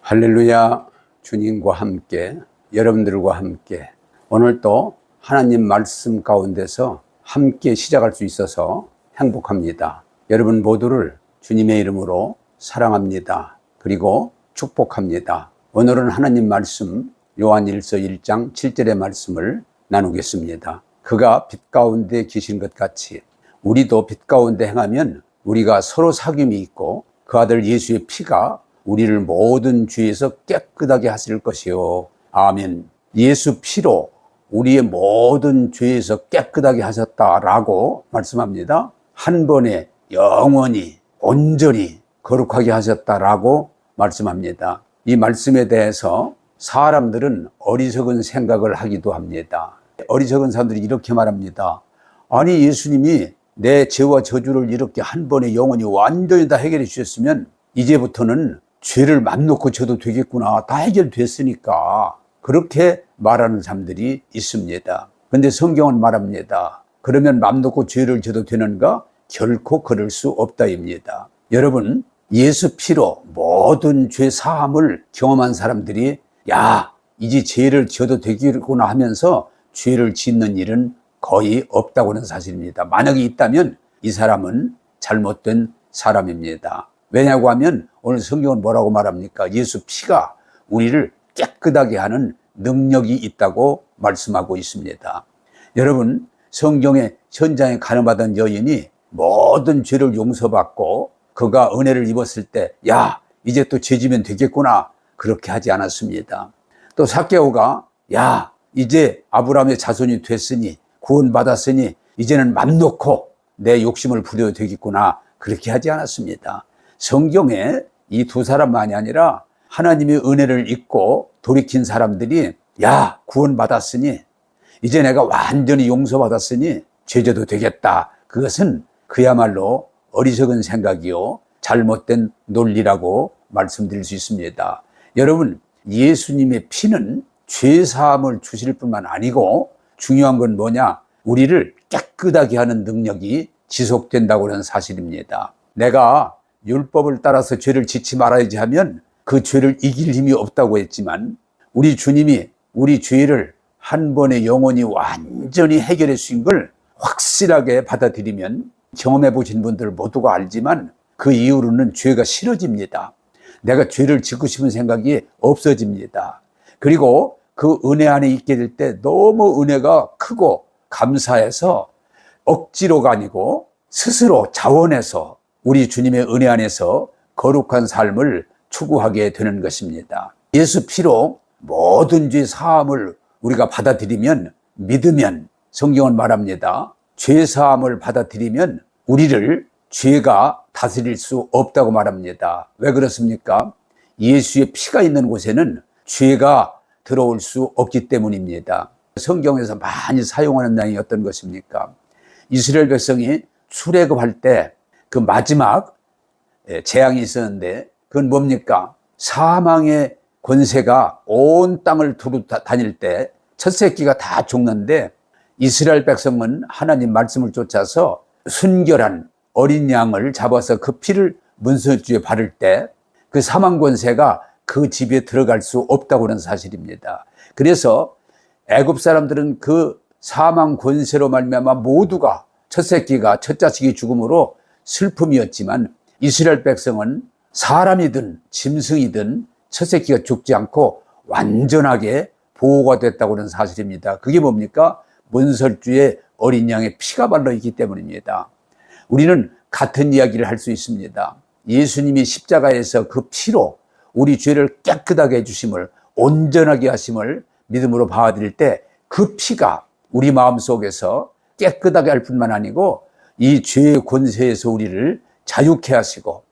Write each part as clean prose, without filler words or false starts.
할렐루야. 주님과 함께, 여러분들과 함께 오늘 또 하나님 말씀 가운데서 함께 시작할 수 있어서 행복합니다. 여러분 모두를 주님의 이름으로 사랑합니다. 그리고 축복합니다. 오늘은 하나님 말씀 요한일서 1장 7절의 말씀을 나누겠습니다. 그가 빛 가운데 계신 것 같이 우리도 빛 가운데 행하면 우리가 서로 사귐이 있고 그 아들 예수의 피가 우리를 모든 죄에서 깨끗하게 하실 것이요. 아멘. 예수 피로 우리의 모든 죄에서 깨끗하게 하셨다라고 말씀합니다. 한 번에 영원히 온전히 거룩하게 하셨다라고 말씀합니다. 이 말씀에 대해서 사람들은 어리석은 생각을 하기도 합니다. 어리석은 사람들이 이렇게 말합니다. 아니, 예수님이 내 죄와 저주를 이렇게 한 번에 영원히 완전히 다 해결해 주셨으면 이제부터는 죄를 맘 놓고 져도 되겠구나. 다 해결됐으니까. 그렇게 말하는 사람들이 있습니다. 그런데 성경은 말합니다. 그러면 맘 놓고 죄를 져도 되는가? 결코 그럴 수 없다입니다. 여러분, 예수 피로 모든 죄 사함을 경험한 사람들이 야, 이제 죄를 져도 되겠구나 하면서 죄를 짓는 일은 거의 없다고 하는 사실입니다. 만약에 있다면 이 사람은 잘못된 사람입니다. 왜냐고 하면 오늘 성경은 뭐라고 말합니까? 예수 피가 우리를 깨끗하게 하는 능력이 있다고 말씀하고 있습니다. 여러분, 성경의 현장에 가늠하던 여인이 모든 죄를 용서받고 그가 은혜를 입었을 때 야, 이제 또 죄지면 되겠구나. 그렇게 하지 않았습니다. 또 삭개오가 야, 이제 아브라함의 자손이 됐으니 구원받았으니 이제는 맘 놓고 내 욕심을 부려도 되겠구나. 그렇게 하지 않았습니다. 성경에 이 두 사람만이 아니라 하나님의 은혜를 잊고 돌이킨 사람들이 야, 구원받았으니 이제 내가 완전히 용서받았으니 죄져도 되겠다. 그것은 그야말로 어리석은 생각이요 잘못된 논리라고 말씀드릴 수 있습니다. 여러분, 예수님의 피는 죄사함을 주실 뿐만 아니고 중요한 건 뭐냐? 우리를 깨끗하게 하는 능력이 지속된다고 하는 사실입니다. 내가 율법을 따라서 죄를 짓지 말아야지 하면 그 죄를 이길 힘이 없다고 했지만 우리 주님이 우리 죄를 한 번에 영원히 완전히 해결해 주신 걸 확실하게 받아들이면 경험해 보신 분들 모두가 알지만 그 이후로는 죄가 싫어집니다. 내가 죄를 짓고 싶은 생각이 없어집니다. 그리고 그 은혜 안에 있게 될 때 너무 은혜가 크고 감사해서 억지로가 아니고 스스로 자원해서 우리 주님의 은혜 안에서 거룩한 삶을 추구하게 되는 것입니다. 예수 피로 모든 죄 사함을 우리가 받아들이면, 믿으면 성경은 말합니다. 죄 사함을 받아들이면 우리를 죄가 다스릴 수 없다고 말합니다. 왜 그렇습니까? 예수의 피가 있는 곳에는 죄가 들어올 수 없기 때문입니다. 성경에서 많이 사용하는 낭이 어떤 것입니까? 이스라엘 백성이 출애굽할 때 그 마지막 재앙이 있었는데 그건 뭡니까? 사망의 권세가 온 땅을 두루 다닐 때 첫 새끼가 다 죽는데 이스라엘 백성은 하나님 말씀을 쫓아서 순결한 어린 양을 잡아서 그 피를 문설주에 바를 때 그 사망 권세가 그 집에 들어갈 수 없다고 하는 사실입니다. 그래서 애굽 사람들은 그 사망 권세로 말미암아 모두가 첫 새끼가 첫 자식이 죽음으로 슬픔이었지만 이스라엘 백성은 사람이든 짐승이든 첫 새끼가 죽지 않고 완전하게 보호가 됐다고 하는 사실입니다. 그게 뭡니까? 문설주에 어린 양의 피가 발라 있기 때문입니다. 우리는 같은 이야기를 할 수 있습니다. 예수님이 십자가에서 그 피로 우리 죄를 깨끗하게 해주심을, 온전하게 하심을 믿음으로 받아들일 때 그 피가 우리 마음속에서 깨끗하게 할 뿐만 아니고 이 죄의 권세에서 우리를 자유케 하시고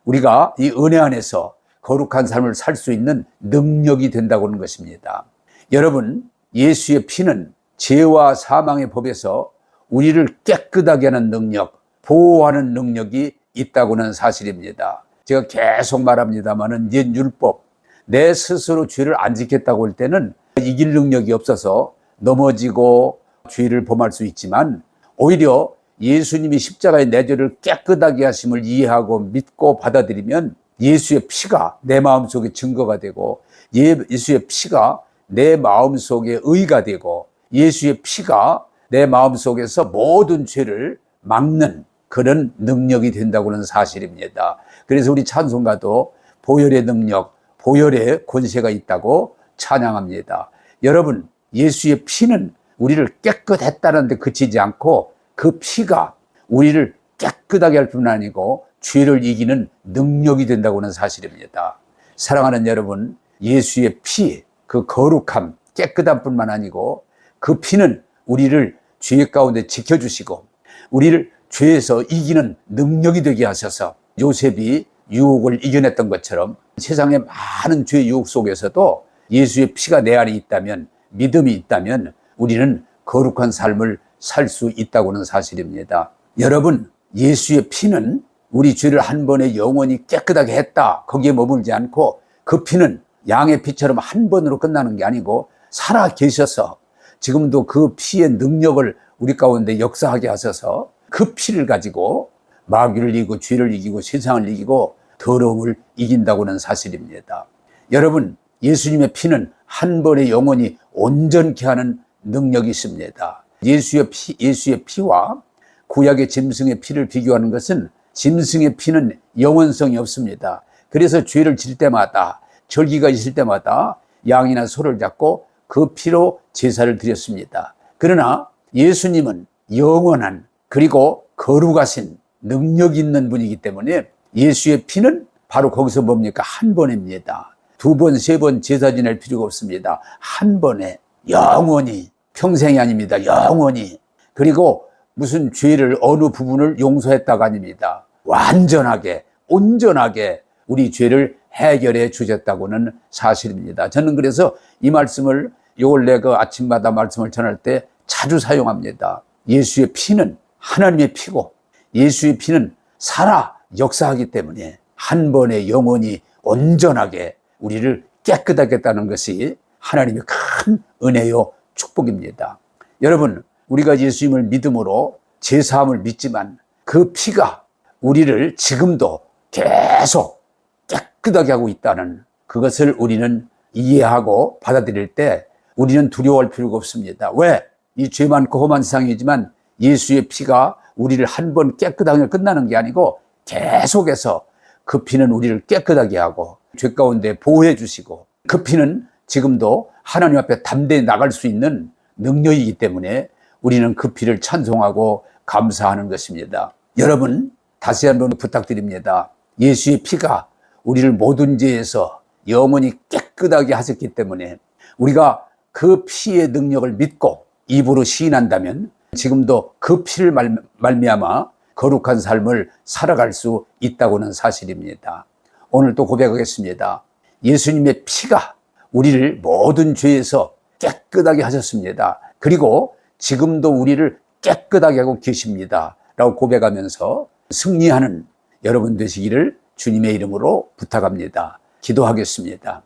우리가 이 은혜 안에서 거룩한 삶을 살 수 있는 능력이 된다고 하는 것입니다. 여러분, 예수의 피는 죄와 사망의 법에서 우리를 깨끗하게 하는 능력, 보호하는 능력이 있다고 하는 사실입니다. 제가 계속 말합니다마는 옛 율법, 내 스스로 죄를 안 지켰다고 할 때는 이길 능력이 없어서 넘어지고 죄를 범할 수 있지만 오히려 예수님이 십자가의 내 죄를 깨끗하게 하심을 이해하고 믿고 받아들이면 예수의 피가 내 마음속에 증거가 되고, 예수의 피가 내 마음속에 의가 되고, 예수의 피가 내 마음속에서 모든 죄를 막는 그런 능력이 된다고는 사실입니다. 그래서 우리 찬송가도 보혈의 능력, 보혈의 권세가 있다고 찬양합니다. 여러분, 예수의 피는 우리를 깨끗했다는 데 그치지 않고 그 피가 우리를 깨끗하게 할 뿐 아니고 죄를 이기는 능력이 된다고는 사실입니다. 사랑하는 여러분, 예수의 피, 그 거룩함, 깨끗함 뿐만 아니고 그 피는 우리를 죄 가운데 지켜주시고 우리를 죄에서 이기는 능력이 되게 하셔서 요셉이 유혹을 이겨냈던 것처럼 세상의 많은 죄의 유혹 속에서도 예수의 피가 내 안에 있다면, 믿음이 있다면 우리는 거룩한 삶을 살 수 있다고는 사실입니다. 여러분, 예수의 피는 우리 죄를 한 번에 영원히 깨끗하게 했다, 거기에 머물지 않고 그 피는 양의 피처럼 한 번으로 끝나는 게 아니고 살아 계셔서 지금도 그 피의 능력을 우리 가운데 역사하게 하셔서 그 피를 가지고 마귀를 이기고 죄를 이기고 세상을 이기고 더러움을 이긴다고는 사실입니다. 여러분, 예수님의 피는 한 번에 영원히 온전케 하는 능력이 있습니다. 예수의 피와 구약의 짐승의 피를 비교하는 것은 짐승의 피는 영원성이 없습니다. 그래서 죄를 질 때마다, 절기가 있을 때마다 양이나 소를 잡고 그 피로 제사를 드렸습니다. 그러나 예수님은 영원한, 그리고 거룩하신 능력 있는 분이기 때문에 예수의 피는 바로 거기서 뭡니까? 한 번입니다. 두 번, 세 번 제사 지낼 필요가 없습니다. 한 번에 영원히, 평생이 아닙니다. 영원히. 그리고 무슨 죄를 어느 부분을 용서했다가 아닙니다. 완전하게, 온전하게 우리 죄를 해결해 주셨다고는 사실입니다. 저는 그래서 이 말씀을 요 근래 그 아침마다 말씀을 전할 때 자주 사용합니다. 예수의 피는 하나님의 피고 예수의 피는 살아 역사하기 때문에 한 번에 영원히 온전하게 우리를 깨끗하게 했다는 것이 하나님의 큰 은혜요 축복입니다. 여러분, 우리가 예수님을 믿음으로 제사함을 믿지만 그 피가 우리를 지금도 계속 깨끗하게 하고 있다는 그것을 우리는 이해하고 받아들일 때 우리는 두려워할 필요가 없습니다. 왜? 이 죄 많고 험한 세상이지만 예수의 피가 우리를 한 번 깨끗하게 끝나는 게 아니고 계속해서 그 피는 우리를 깨끗하게 하고 죄 가운데 보호해 주시고 그 피는 지금도 하나님 앞에 담대히 나갈 수 있는 능력이기 때문에 우리는 그 피를 찬송하고 감사하는 것입니다. 여러분, 다시 한번 부탁드립니다. 예수의 피가 우리를 모든 죄에서 영원히 깨끗하게 하셨기 때문에 우리가 그 피의 능력을 믿고 입으로 시인한다면 지금도 그 피를 말미암아 거룩한 삶을 살아갈 수 있다고는 사실입니다. 오늘 또 고백하겠습니다. 예수님의 피가 우리를 모든 죄에서 깨끗하게 하셨습니다. 그리고 지금도 우리를 깨끗하게 하고 계십니다. 라고 고백하면서 승리하는 여러분 되시기를 주님의 이름으로 부탁합니다. 기도하겠습니다.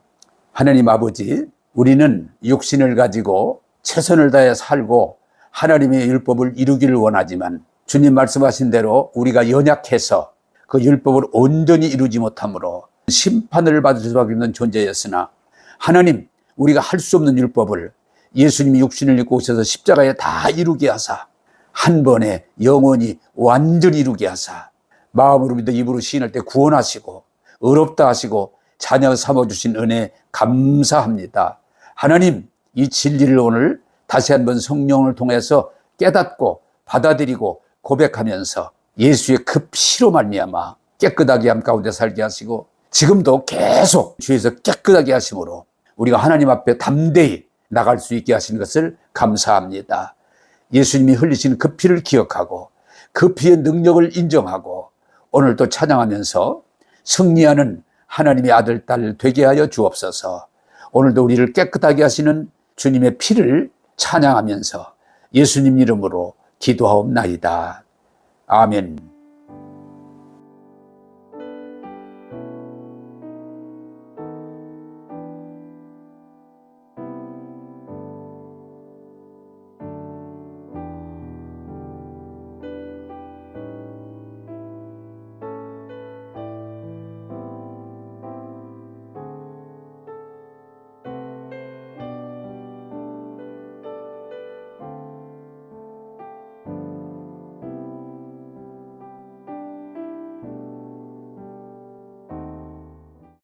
하나님 아버지, 우리는 육신을 가지고 최선을 다해 살고 하나님의 율법을 이루기를 원하지만 주님 말씀하신 대로 우리가 연약해서 그 율법을 온전히 이루지 못함으로 심판을 받을 수밖에 없는 존재였으나 하나님, 우리가 할 수 없는 율법을 예수님이 육신을 입고 오셔서 십자가에 다 이루게 하사 한 번에 영원히 완전히 이루게 하사 마음으로 믿어 입으로 시인할 때 구원하시고 의롭다 하시고 자녀 삼아주신 은혜 감사합니다. 하나님, 이 진리를 오늘 다시 한번 성령을 통해서 깨닫고 받아들이고 고백하면서 예수의 그 피로 말미암아 깨끗하게 함 가운데 살게 하시고 지금도 계속 주에서 깨끗하게 하심으로 우리가 하나님 앞에 담대히 나갈 수 있게 하신 것을 감사합니다. 예수님이 흘리신 그 피를 기억하고 그 피의 능력을 인정하고 오늘 또 찬양하면서 승리하는 하나님의 아들, 딸 되게 하여 주옵소서. 오늘도 우리를 깨끗하게 하시는 주님의 피를 찬양하면서 예수님 이름으로 기도하옵나이다. 아멘.